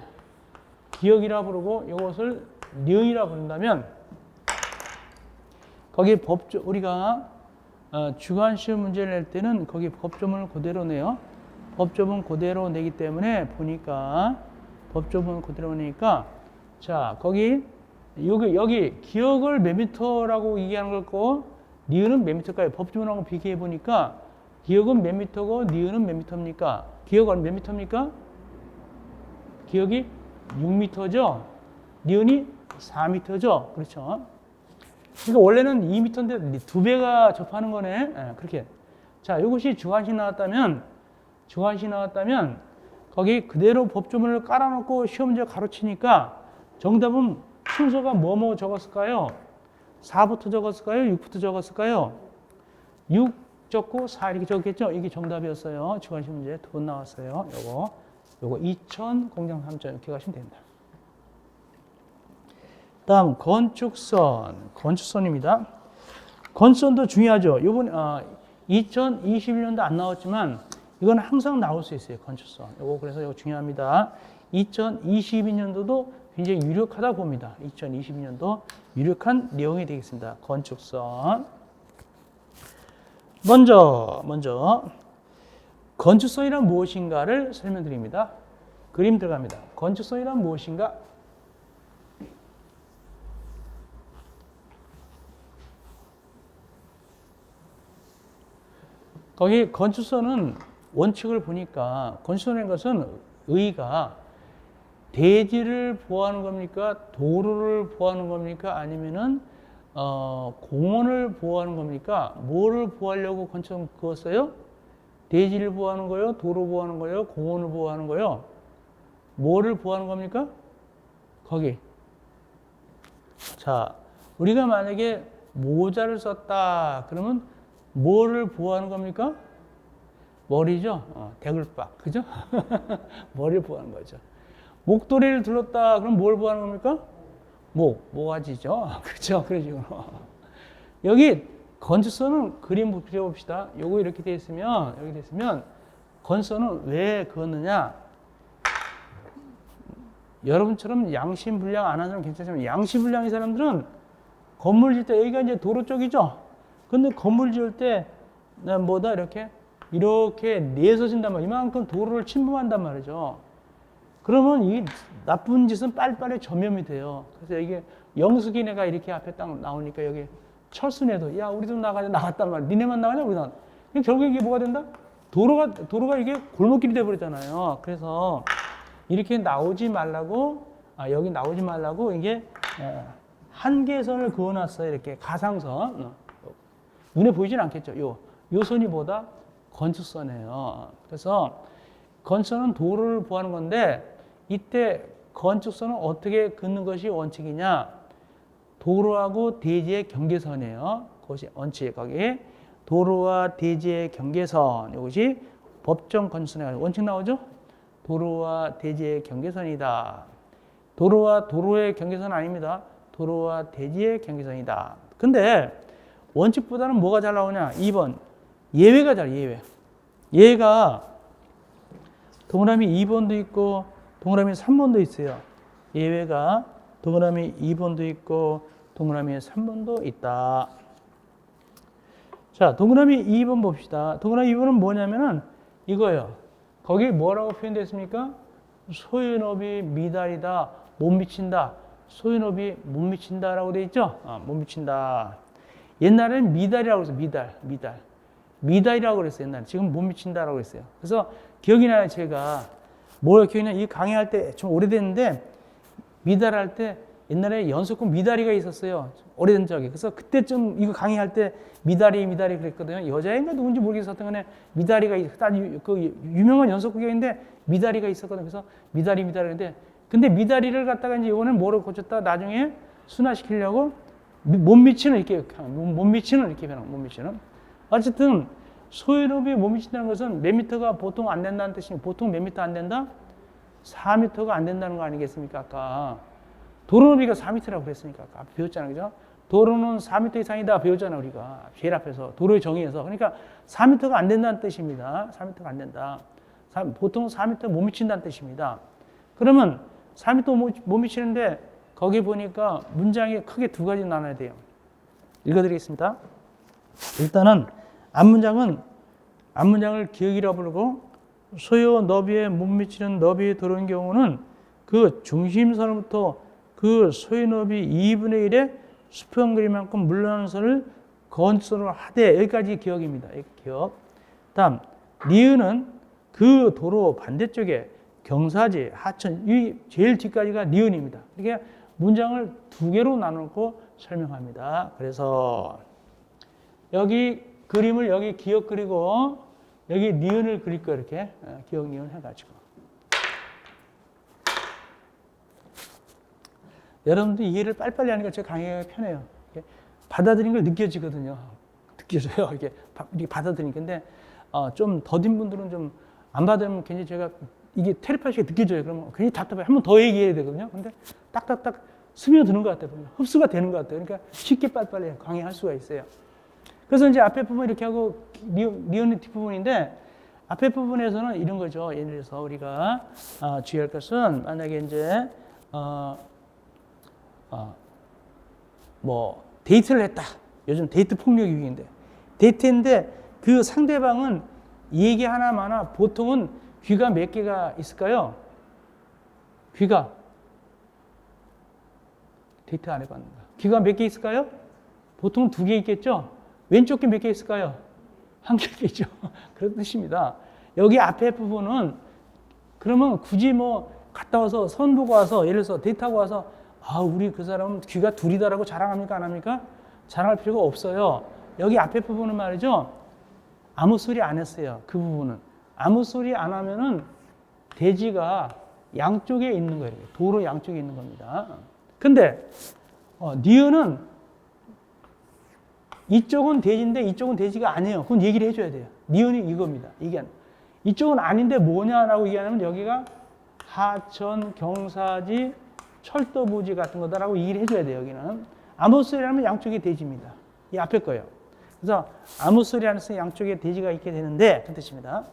기역이라 부르고 요것을 령이라 부른다면 거기 우리가 주관시험 문제를 낼 때는 거기 법조문을 그대로 내요. 법조문 그대로 내기 때문에 보니까 법조문 그대로 내니까 자 거기 여기 기역을 몇 미터라고 얘기하는 거고 니은은 몇 미터일까요? 법조문하고 비교해 보니까 기역은 몇 미터고 니은은 몇 미터입니까? 기역은 몇 미터입니까? 기역이 6미터죠. 니은이 4미터죠. 그렇죠. 그러니까 원래는 2미터인데 2배가 접하는 거네. 그렇게. 자, 이것이 주관식 나왔다면 거기 그대로 법조문을 깔아놓고 시험 문제 가르치니까 정답은 순서가 뭐뭐 적었을까요? 4부터 적었을까요? 6부터 적었을까요? 6 적고 4 이렇게 적겠죠? 이게 정답이었어요. 주관식 문제 2번 나왔어요. 요거 2000 공장 3점 이렇게 가시면 됩니다. 다음 건축선입니다. 건축선도 중요하죠. 요번 2021년도 안 나왔지만 이건 항상 나올 수 있어요. 건축선. 그래서 이거 중요합니다. 2022년도도 굉장히 유력하다 봅니다. 2022년도 유력한 내용이 되겠습니다. 건축선. 먼저 건축선이란 무엇인가를 설명드립니다. 그림 들어갑니다. 건축선이란 무엇인가? 거기 건축선은 원칙을 보니까 건축선인 것은 의가 대지를 보호하는 겁니까? 도로를 보호하는 겁니까? 아니면은 공원을 보호하는 겁니까? 뭐를 보호하려고 건축선 그었어요? 대지를 보호하는 거요? 도로 보호하는 거요? 공원을 보호하는 거요? 뭐를 보호하는 겁니까? 거기 자, 우리가 만약에 모자를 썼다 그러면 뭐를 보호하는 겁니까? 머리죠. 대굴박, 그죠? 머리를 보호하는 거죠. 목도리를 둘렀다 그럼 뭘 보호하는 겁니까? 모가지죠. 그렇죠. 그런 식으로. 여기 건축선은 그림 그려봅시다. 요거 이렇게 돼 있으면, 여기 돼 있으면, 건축선은 왜 그었느냐? 여러분처럼 양심불량 안 하는 사람 괜찮지만, 양심불량인 사람들은 건물 지을 때, 여기가 이제 도로 쪽이죠? 근데 건물 지을 때, 뭐다, 이렇게 내서 진단 말이에요. 이만큼 도로를 침범한단 말이죠. 그러면 이 나쁜 짓은 빨리빨리 전염이 돼요. 그래서 이게 영숙이네가 이렇게 앞에 딱 나오니까 여기 철순애도 야 우리도 나갔단 말이야. 니네만 나가냐 우리도. 결국 이게 뭐가 된다? 도로가 이게 골목길이 돼버리잖아요. 그래서 이렇게 나오지 말라고 여기 나오지 말라고 이게 한계선을 그어놨어요. 이렇게 가상선. 눈에 보이진 않겠죠. 요 선이 뭐다? 건축선이에요. 그래서 건축선은 도로를 보호하는 건데 이때 건축선은 어떻게 긋는 것이 원칙이냐? 도로하고 대지의 경계선이에요. 그것이 원칙. 거기 도로와 대지의 경계선. 이것이 법정 건축선의 원칙 나오죠? 도로와 대지의 경계선이다. 도로와 도로의 경계선 아닙니다. 도로와 대지의 경계선이다. 근데 원칙보다는 뭐가 잘 나오냐? 2번. 예외가 예외. 예외가 동그라미 2번도 있고 동그라미 3번도 있어요. 예외가 동그라미 2번도 있고 동그라미 3번도 있다. 자, 동그라미 2번 봅시다. 동그라미 2번은 뭐냐면은 이거예요. 거기 뭐라고 표현되어 있습니까? 소유업이 미달이다. 못 미친다. 소유업이 못 미친다라고 되어 있죠? 못 미친다. 옛날에는 미달이라고 했어요. 미달이라고 그랬어요. 옛날에. 지금 못 미친다라고 했어요. 그래서 기억이 나요. 제가 뭘 기억이 나요? 이 강의할 때 좀 오래됐는데 미달할 때 옛날에 연속극 미다리가 있었어요. 오래된 적에. 그래서 그때쯤 이거 강의할 때 미다리 그랬거든요. 여자인가 누군지 모르겠었던 간에 미다리가 그 유명한 연속극인데 미다리가 있었거든요. 그래서 미다리인데 근데 미다리를 갖다가 이제 이거는 뭐로 고쳤다 나중에 순화시키려고 못 미치는 이렇게 변한 못 미치는. 어쨌든 소유롭이 못 미친다는 것은 몇 미터가 보통 안 된다는 뜻입니다. 보통 몇 미터 안 된다? 4미터가 안 된다는 거 아니겠습니까? 아까 도로너비가 4미터라고 그랬으니까 아까 배웠잖아요. 그죠? 도로는 4미터 이상이다 배웠잖아요. 우리가 제일 앞에서 도로의 정의에서. 그러니까 4미터가 안 된다는 뜻입니다. 4미터가 안 된다. 보통 4미터 못 미친다는 뜻입니다. 그러면 4미터 못 미치는데 거기 보니까 문장이 크게 두 가지 나눠야 돼요. 읽어드리겠습니다. 일단은 앞문장을 기역이라고 부르고 소요 너비에 못 미치는 너비 도로인 경우는 그 중심선부터 그 소요 너비 2분의 1의 수평 그림만큼 물러나는 선을 건축선으로 하되 여기까지 기역입니다. 기역. 다음 니은은 그 도로 반대쪽에 경사지, 하천, 이 제일 뒤까지가 니은입니다. 이렇게 문장을 두 개로 나누고 설명합니다. 그래서 여기 그림을 여기 기역 그리고 여기 니은을 그릴 거 이렇게 기역 니은 해가지고 여러분들 이해를 빨리빨리 하니까 제 강의가 편해요. 받아들이는 걸 느껴지거든요. 느껴져요. 이렇게 받아들이니까. 근데 좀 더딘 분들은 좀 안 받으면 괜히 제가 이게 텔레파시가 느껴져요. 그러면 괜히 답답해. 한 번 더 얘기해야 되거든요. 근데 딱딱딱 스며드는 것 같아요. 흡수가 되는 것 같아요. 그러니까 쉽게 빨리빨리 강의할 수가 있어요. 그래서 이제 앞에 부분 이렇게 하고 니은 뒷부분인데 앞에 부분에서는 이런 거죠. 예를 들어서 우리가 주의할 것은 만약에 이제 뭐 데이트를 했다. 요즘 데이트 폭력 위기인데 데이트인데 그 상대방은 얘기 하나마나 보통은 귀가 몇 개가 있을까요? 귀가 데이트 안 해봤는가? 귀가 몇 개 있을까요? 보통 두 개 있겠죠? 왼쪽 귀 몇 개 있을까요? 한 개겠죠. 그런 뜻입니다. 여기 앞에 부분은 그러면 굳이 뭐 갔다 와서 선 보고 와서 예를 들어서 데이트하고 와서 우리 그 사람은 귀가 둘이다라고 자랑합니까? 안 합니까? 자랑할 필요가 없어요. 여기 앞에 부분은 말이죠. 아무 소리 안 했어요. 그 부분은. 아무 소리 안 하면은 대지가 양쪽에 있는 거예요. 도로 양쪽에 있는 겁니다. 근데 니은은 이쪽은 대지인데 이쪽은 대지가 아니에요. 그건 얘기를 해줘야 돼요. 니은이 이겁니다. 이게 이쪽은 아닌데 뭐냐라고 얘기하면 여기가 하천, 경사지, 철도부지 같은 거다라고 얘기를 해줘야 돼요. 여기는 아모스리라면 양쪽에 대지입니다. 이 앞에 거예요. 그래서 아모스리라는 양쪽에 대지가 있게 되는데 그 뜻입니다.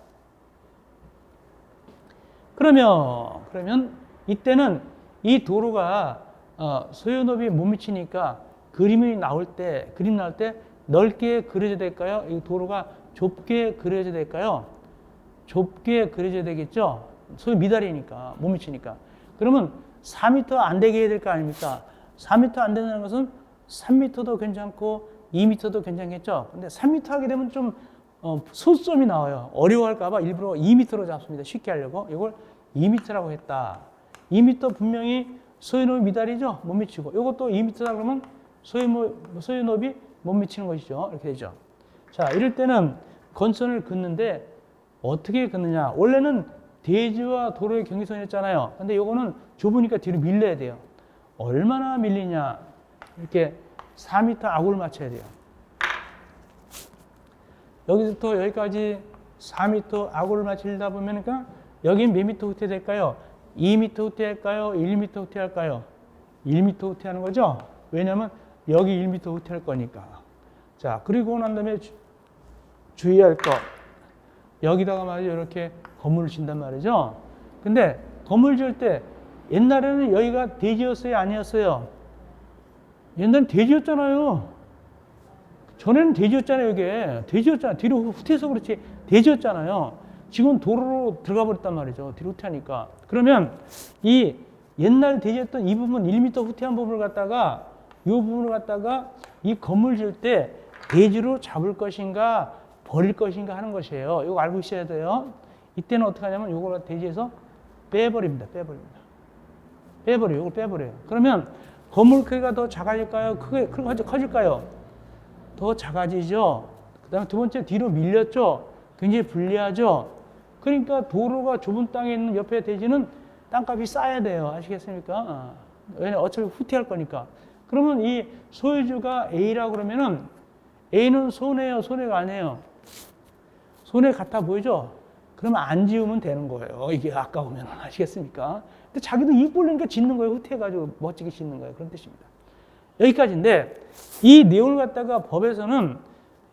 그러면 이때는 이 도로가 소요 높이 못 미치니까 그림 나올 때 넓게 그려져야 될까요? 이 도로가 좁게 그려져야 될까요? 좁게 그려져야 되겠죠? 소요 미달이니까 못 미치니까. 그러면 4m 안 되게 해야 될 거 아닙니까? 4m 안 된다는 것은 3m도 괜찮고 2m도 괜찮겠죠? 근데 3m 하게 되면 좀 소수점이 나와요. 어려워할까 봐 일부러 2m로 잡습니다. 쉽게 하려고. 이걸 2m라고 했다. 2m 분명히 소유높이 미달이죠? 못 미치고. 이것도 2m다 그러면 소유높이 못 미치는 것이죠. 이렇게 되죠. 자, 이럴 때는 건선을 긋는데 어떻게 긋느냐. 원래는 대지와 도로의 경계선이었잖아요. 근데 이거는 좁으니까 뒤로 밀려야 돼요. 얼마나 밀리냐. 이렇게 4m 아구를 맞춰야 돼요. 여기부터 여기까지 4m 아구를 맞추다 보면 여긴 몇 미터 후퇴될까요? 2m 후퇴할까요? 1m 후퇴할까요? 1m 후퇴하는 거죠? 왜냐하면 여기 1m 후퇴할 거니까. 자, 그리고 난 다음에 주의할 것. 여기다가 말이죠. 이렇게 건물을 짓단 말이죠. 근데 건물 지을 때 옛날에는 여기가 대지였어요? 아니었어요? 옛날엔 대지였잖아요. 전에는 대지였잖아요. 이게 대지였잖아요. 뒤로 후퇴해서 그렇지 대지였잖아요. 지금 도로로 들어가 버렸단 말이죠. 뒤로 후퇴하니까. 그러면 이 옛날 대지였던 이 부분 1m 후퇴한 부분을 갖다가 이 부분을 갖다가 이 건물 지을 때 대지로 잡을 것인가 버릴 것인가 하는 것이에요. 이거 알고 있어야 돼요. 이때는 어떻게 하냐면 이걸 대지에서 빼버립니다. 빼버려요. 이걸 빼버려요. 그러면 건물 크기가 더 작아질까요? 커질까요? 더 작아지죠. 그 다음에 두 번째 뒤로 밀렸죠. 굉장히 불리하죠. 그러니까 도로가 좁은 땅에 있는 옆에 대지는 땅값이 싸야 돼요. 아시겠습니까? 왜냐면 어차피 후퇴할 거니까. 그러면 이 소유주가 A라고 그러면은 A는 손해요, 손해가 아니에요. 손해 같아 보이죠? 그러면 안 지으면 되는 거예요. 이게 아까우면. 아시겠습니까? 근데 자기도 이익 보려니까 짓는 거예요. 후퇴해가지고 멋지게 짓는 거예요. 그런 뜻입니다. 여기까지인데 이 내용을 갖다가 법에서는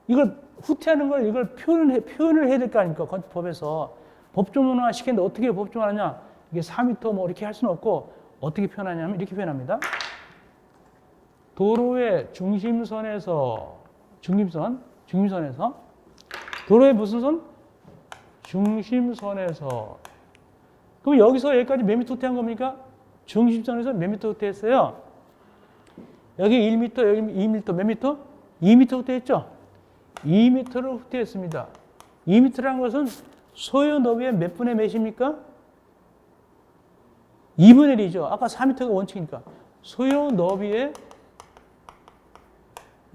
이걸 후퇴하는 걸 이걸 표현을 해야 될 거 아닙니까? 법에서. 법조문화 시켰는데 어떻게 법조문화하냐? 이게 4m 뭐 이렇게 할 수는 없고 어떻게 표현하냐면 이렇게 표현합니다. 도로의 중심선에서 도로의 무슨 선? 중심선에서. 그럼 여기서 여기까지 몇 미터 후퇴한 겁니까? 중심선에서 몇 미터 후퇴했어요? 여기 1m, 여기 2m, 몇 미터? 2m 후퇴했죠? 2m를 후퇴했습니다. 2m라는 것은 소요 너비의 몇 분의 몇입니까? 2분의 1이죠. 아까 4m가 원칙이니까. 소요 너비의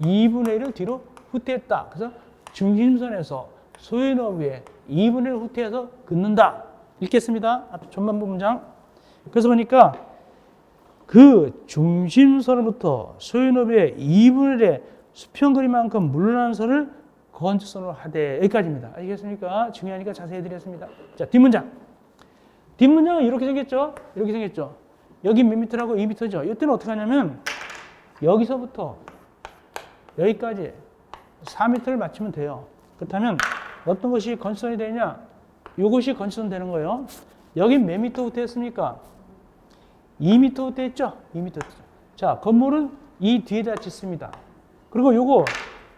2분의 1을 뒤로 후퇴했다. 그래서 중심선에서 소요 너비의 2분의 1을 후퇴해서 긋는다. 읽겠습니다. 전반부 문장. 그래서 보니까 그 중심선으로부터 소요 너비의 2분의 1의 수평 거리만큼 물러나는 선을 건축선으로 하되. 여기까지입니다. 알겠습니까? 중요하니까 자세히 해드렸습니다. 자, 뒷문장. 뒷문장은 이렇게 생겼죠? 이렇게 생겼죠? 여기 몇 미터라고? 2미터죠? 이때는 어떻게 하냐면 여기서부터 여기까지 4미터를 맞추면 돼요. 그렇다면 어떤 것이 건축선이 되냐? 이것이 건축선 되는 거예요. 여기 몇 미터 후퇴했습니까? 2미터 후퇴했죠? 2미터 후퇴. 자, 건물은 이 뒤에다 짓습니다. 그리고 요거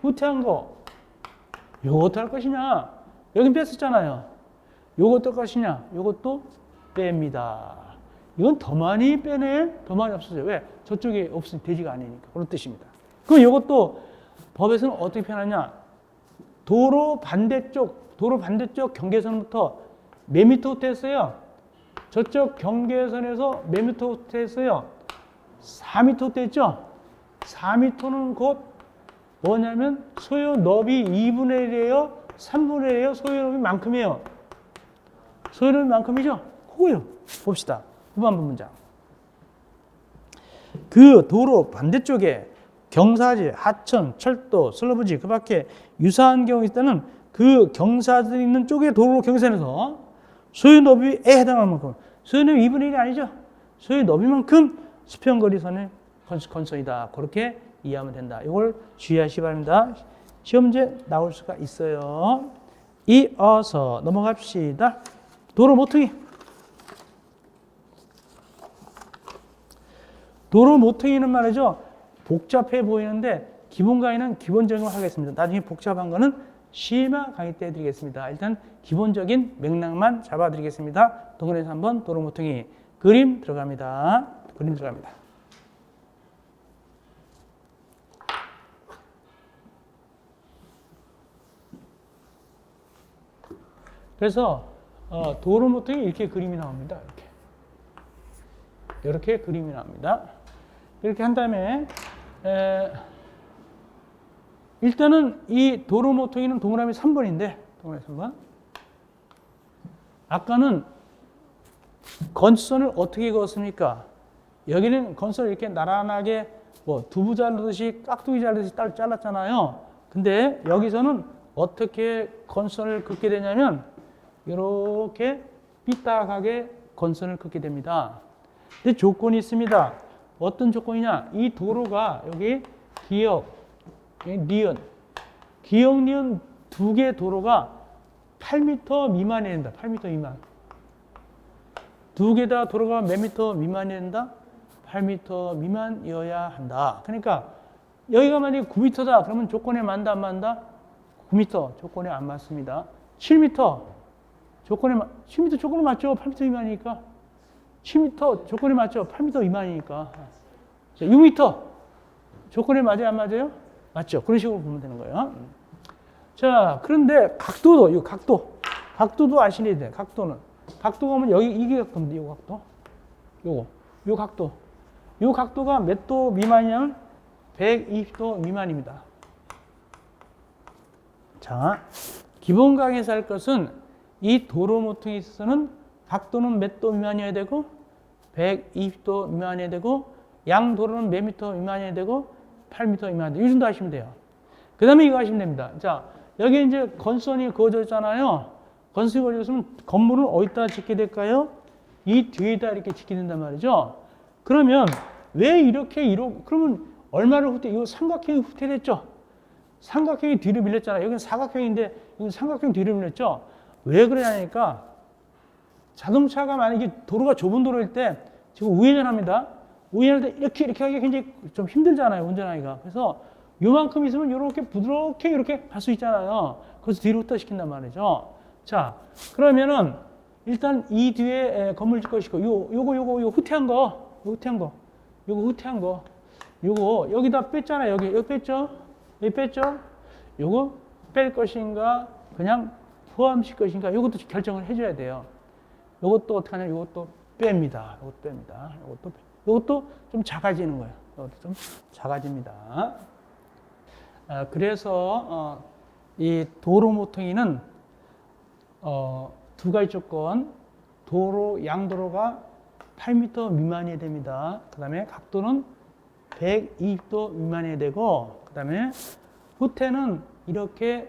후퇴한 거 요거 어떻게 할 것이냐? 여긴 뺐었잖아요. 요거 어떨 것이냐? 요것도 뺍니다. 이건 더 많이 빼네? 더 많이 없어져요. 왜? 저쪽에 없으니 대지가 아니니까. 그런 뜻입니다. 그럼 요것도 법에서는 어떻게 표현하냐? 도로 반대쪽 경계선부터 몇 미터 후퇴했어요? 저쪽 경계선에서 몇 미터 후퇴했어요? 4미터 후퇴했죠? 4미터는 곧 뭐냐면 소요 너비 2분의 1이에요? 3분의 1이에요? 소요 너비 만큼이에요? 소요 너비 만큼이죠? 그거요. 봅시다. 후반부 문장. 그 도로 반대쪽에 경사지, 하천, 철도, 슬러브지 그 밖에 유사한 경우 있다는 그 경사들이 있는 쪽의 도로 경선에서 소유 너비에 해당할 만큼 소유 너비 2분의 1이 아니죠. 소유 너비만큼 수평거리선의 건선이다. 그렇게 이해하면 된다. 이걸 주의하시기 바랍니다. 시험 문제 나올 수가 있어요. 이어서 넘어갑시다. 도로 모퉁이. 도로 모퉁이는 말이죠. 복잡해 보이는데 기본 강의는 기본적인 걸 하겠습니다. 나중에 복잡한 거는 심화 강의 때 해드리겠습니다. 일단 기본적인 맥락만 잡아드리겠습니다. 동그라미 3번 도로 모퉁이 그림 들어갑니다. 그림 들어갑니다. 그래서 도로 모퉁이 이렇게 그림이 나옵니다. 이렇게 그림이 나옵니다. 이렇게 한 다음에 일단은 이 도로 모퉁이는 동그라미 3번인데 동그라미 3번 아까는 건선을 어떻게 그었습니까? 여기는 건선을 이렇게 나란하게 뭐 두부 자르듯이 깍두기 자르듯이 잘랐잖아요. 근데 여기서는 어떻게 건선을 긋게 되냐면 이렇게 삐딱하게 건선을 긋게 됩니다. 근데 조건이 있습니다. 어떤 조건이냐? 이 도로가 여기 기역, 니은, 기역, 니은 두 개의 도로가 8m 미만이 된다. 8m 미만. 두 개 다 도로가 몇 미터 미만이 된다? 8m 미만이어야 한다. 그러니까 여기가 만약에 9m다. 그러면 조건에 맞다 안 맞다? 9m 조건에 안 맞습니다. 7m 조건에 7m 조건에 맞죠? 8m 미만이니까. 7m 조건에 맞죠? 8m 미만이니까. 자, 6m 조건에 맞아요? 안 맞아요? 맞죠? 그런 식으로 보면 되는 거예요. 자, 그런데 각도도, 이 각도도 아시셔야 돼요. 각도가 하면 여기 이게 각도인데, 이 각도. 요 각도. 요 각도가 몇 도 미만이냐면 120도 미만입니다. 자, 기본 강의에서 할 것은 이 도로 모퉁이에 있어서는 각도는 몇 도 미만이어야 되고 120도 미만이어야 되고 양 도로는 몇 미터 미만이어야 되고 8m 미만. 이 정도 하시면 돼요. 그 다음에 이거 하시면 됩니다. 자, 여기 이제 건선이 그어져 있잖아요. 건선이 그어져 있으면 건물은 어디다 짓게 될까요? 이 뒤에다 이렇게 짓게 된단 말이죠. 그러면 왜 그러면 얼마를 이거 삼각형이 후퇴됐죠? 삼각형이 뒤로 밀렸잖아요. 여기는 사각형인데, 여기는 삼각형 뒤로 밀렸죠? 왜 그러냐니까, 자동차가 만약에 도로가 좁은 도로일 때, 지금 우회전합니다. 우회전할 때 이렇게 하기가 굉장히 좀 힘들잖아요, 운전하기가. 그래서 요만큼 있으면 이렇게 부드럽게 이렇게 갈 수 있잖아요. 그래서 뒤로 후퇴시킨단 말이죠. 자, 그러면은 일단 이 뒤에 건물 짓고 싶고, 요거 후퇴한 거, 요거 여기다 뺐잖아요. 여기 뺐죠? 여기 뺐죠? 요거 뺄 것인가, 그냥 포함시킬 것인가, 요것도 결정을 해줘야 돼요. 요것도 어떻게 하냐, 요것도 뺍니다. 요것도 좀 작아지는 거예요. 이것도 좀 작아집니다. 그래서 이 도로 모퉁이는 두 가지 조건, 양도로가 8m 미만이어야 됩니다. 그 다음에 각도는 120도 미만이어야 되고, 그 다음에 후퇴는 이렇게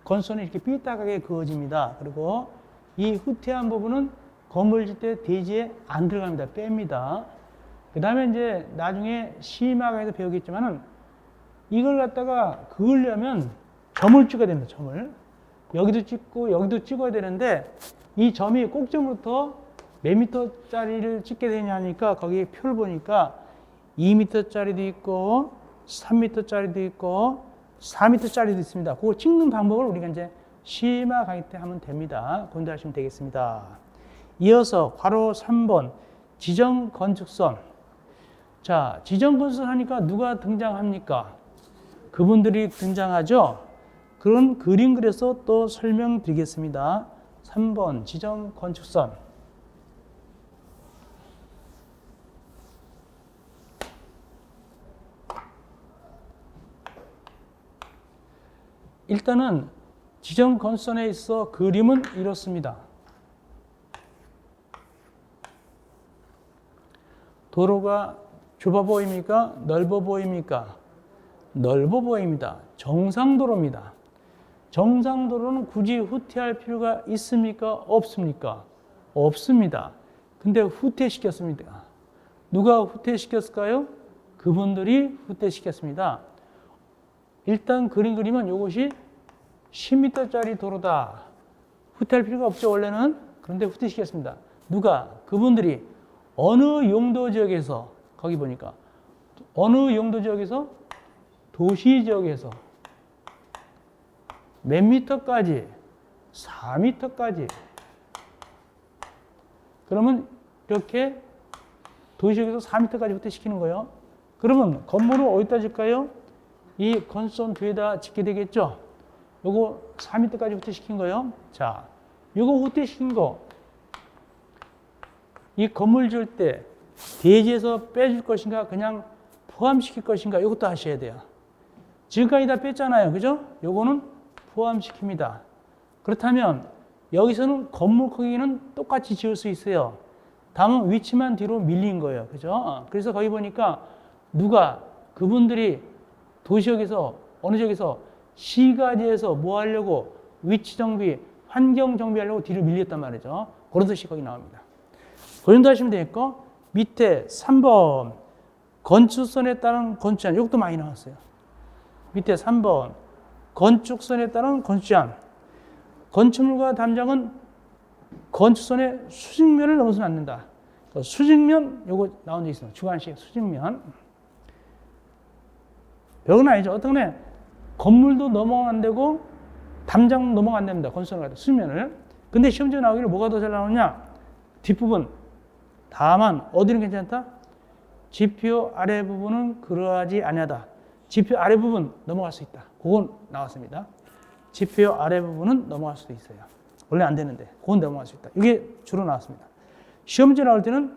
건선이 이렇게 삐딱하게 그어집니다. 그리고 이 후퇴한 부분은 건물 짓 때 대지에 안 들어갑니다. 뺍니다. 그 다음에 이제 나중에 심화강에서 배우겠지만은 이걸 갖다가 그으려면 점을 찍어야 됩니다. 점을. 여기도 찍고 여기도 찍어야 되는데 이 점이 꼭점부터 몇 미터짜리를 찍게 되냐 하니까 거기 표를 보니까 2미터짜리도 있고 3미터짜리도 있고 4미터짜리도 있습니다. 그거 찍는 방법을 우리가 이제 심화 강의 때 하면 됩니다. 공부하시면 되겠습니다. 이어서 괄호 3번 지정 건축선. 자, 지정 건축선 하니까 누가 등장합니까? 그분들이 등장하죠. 그런 그림 그려서 또 설명드리겠습니다. 3번 지정 건축선. 일단은 지정 건축선에 있어 그림은 이렇습니다. 도로가 좁아 보입니까? 넓어 보입니까? 넓어 보입니다. 정상도로입니다. 정상도로는 굳이 후퇴할 필요가 있습니까? 없습니까? 없습니다. 근데 후퇴시켰습니다. 누가 후퇴시켰을까요? 그분들이 후퇴시켰습니다. 일단 그림 그리면 이것이 10m짜리 도로다. 후퇴할 필요가 없죠, 원래는. 그런데 후퇴시켰습니다. 누가? 그분들이 어느 용도 지역에서, 거기 보니까 어느 용도 지역에서? 도시 지역에서 몇 미터까지? 4미터까지. 그러면 이렇게 도시역에서 4미터까지 후퇴시키는 거예요. 그러면 건물을 어디다 짓까요? 이 건선 뒤에다 짓게 되겠죠? 요거 4미터까지 후퇴시킨 거예요. 자, 요거 후퇴시킨 거, 이 건물 지을 때 대지에서 빼줄 것인가, 그냥 포함시킬 것인가, 이것도 아셔야 돼요. 지금까지 다 뺐잖아요. 그죠? 요거는 포함시킵니다. 그렇다면 여기서는 건물 크기는 똑같이 지을 수 있어요. 다만 위치만 뒤로 밀린 거예요. 그죠? 그래서 거기 보니까 누가, 그분들이 도시역에서, 어느 지역에서 시가지에서 뭐 하려고, 위치 정비, 환경 정비하려고 뒤로 밀렸단 말이죠. 그런 뜻이 거기 나옵니다. 그 정도 하시면 되겠고, 밑에 3번 건축선에 따른 건축안, 이것도 많이 나왔어요. 밑에 3번 건축선에 따른 건축안. 건축물과 담장은 건축선의 수직면을 넘어서는 안 된다. 수직면, 요거 나온 적 있어요. 주관식 수직면. 별건 아니죠. 어떤 게 건물도 넘어가면 안 되고 담장도 넘어가면 안 됩니다. 건축선을 가도 수직면을. 근데 시험지에 나오기를 뭐가 더 잘 나오냐? 뒷부분. 다만 어디는 괜찮다? 지표 아래 부분은 그러하지 아니하다. 지표 아래 부분 넘어갈 수 있다. 그건 나왔습니다. 지표 아래 부분은 넘어갈 수도 있어요. 원래 안 되는데 그건 넘어갈 수 있다. 이게 주로 나왔습니다. 시험지 나올 때는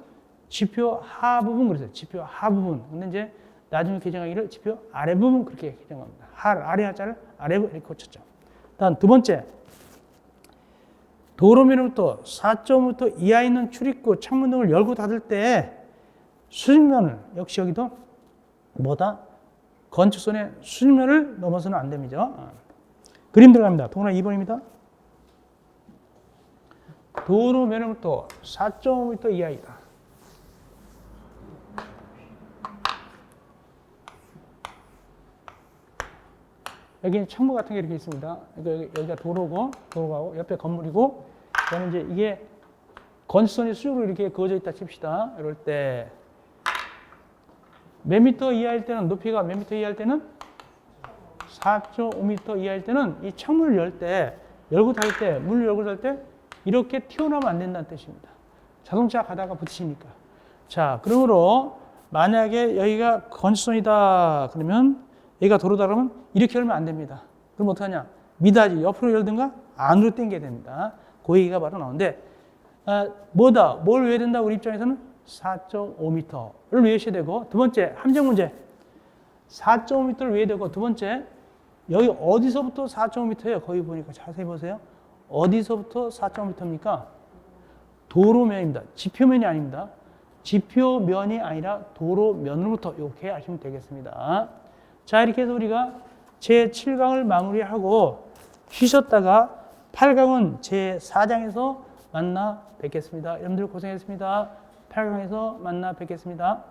지표 하 부분 그랬어요. 지표 하 부분. 근데 이제 나중에 개정하기를 지표 아래 부분 그렇게 개정합니다. 아래 하자를 아래 부분 이렇게 고쳤죠. 다음 두 번째. 도로면으로부터 4.5m 이하에 있는 출입구, 창문 등을 열고 닫을 때 수직면을, 역시 여기도 뭐다? 건축선의 수직면을 넘어서는 안 됩니다. 그림 들어갑니다. 동그라미 2번입니다. 도로면으로부터 4.5m 이하이다. 여기는 창문 같은 게 이렇게 있습니다. 여기가 도로고 옆에 건물이고, 그다음에 이제 이게 건축선이 수직으로 이렇게 그어져 있다 칩시다. 이럴 때 몇 미터 이하일 때는, 높이가 몇 미터 이하일 때는 4.5m 이하일 때는 이 창문을 열 때, 열고 닫을 때, 문을 열고 닫을 때 이렇게 튀어나오면 안 된다는 뜻입니다. 자동차 가다가 부딪히니까. 자, 그러므로 만약에 여기가 건축선이다 그러면, 여기가 도로다 그러면 이렇게 열면 안 됩니다. 그럼 어떡하냐? 미닫이 옆으로 열든가 안으로 당겨야 됩니다. 그 얘기가 바로 나오는데, 뭐다? 뭘 외워야 된다? 우리 입장에서는 4.5m를 외우셔야 되고, 두 번째 함정 문제 4.5m를 외워야 되고, 두 번째 여기 어디서부터 4.5m예요? 거기 보니까 자세히 보세요. 어디서부터 4.5m입니까? 도로면입니다. 지표면이 아닙니다. 지표면이 아니라 도로면으로부터, 이렇게 하시면 되겠습니다. 자, 이렇게 해서 우리가 제7강을 마무리하고 쉬셨다가 8강은 제4장에서 만나 뵙겠습니다. 여러분들 고생했습니다. 8강에서 만나 뵙겠습니다.